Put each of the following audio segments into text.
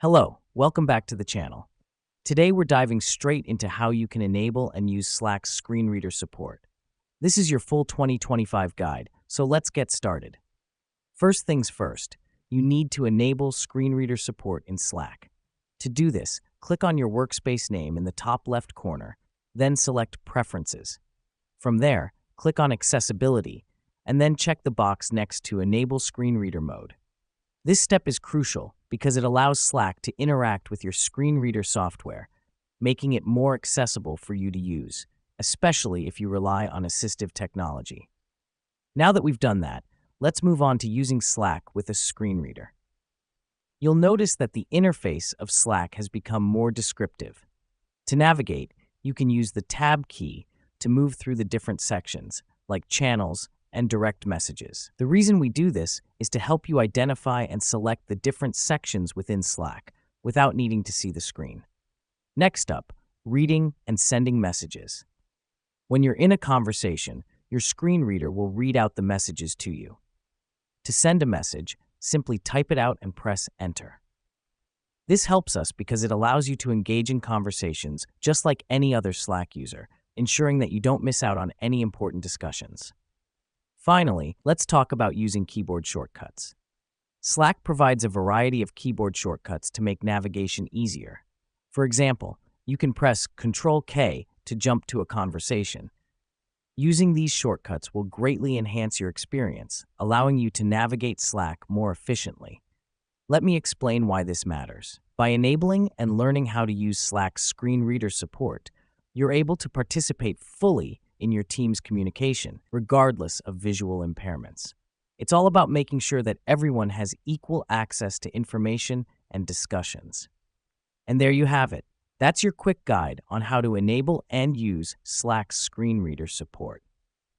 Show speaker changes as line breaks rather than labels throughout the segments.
Hello, welcome back to the channel. Today we're diving straight into how you can enable and use Slack's screen reader support. This is your full 2025 guide, so let's get started. First things first, you need to enable screen reader support in Slack. To do this, click on your workspace name in the top left corner, then select Preferences. From there, click on Accessibility, and then check the box next to Enable Screen Reader Mode. This step is crucial because it allows Slack to interact with your screen reader software, making it more accessible for you to use, especially if you rely on assistive technology. Now that we've done that, let's move on to using Slack with a screen reader. You'll notice that the interface of Slack has become more descriptive. To navigate, you can use the Tab key to move through the different sections, like channels and direct messages. The reason we do this is to help you identify and select the different sections within Slack without needing to see the screen. Next up, reading and sending messages. When you're in a conversation, your screen reader will read out the messages to you. To send a message, simply type it out and press Enter. This helps us because it allows you to engage in conversations just like any other Slack user, ensuring that you don't miss out on any important discussions. Finally, let's talk about using keyboard shortcuts. Slack provides a variety of keyboard shortcuts to make navigation easier. For example, you can press Ctrl-K to jump to a conversation. Using these shortcuts will greatly enhance your experience, allowing you to navigate Slack more efficiently. Let me explain why this matters. By enabling and learning how to use Slack's screen reader support, you're able to participate fully in your team's communication, regardless of visual impairments. It's all about making sure that everyone has equal access to information and discussions. And there you have it. That's your quick guide on how to enable and use Slack's screen reader support.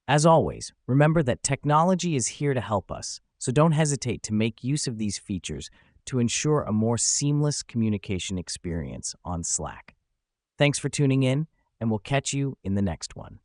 As always, remember that technology is here to help us, so don't hesitate to make use of these features to ensure a more seamless communication experience on Slack. Thanks for tuning in, and we'll catch you in the next one.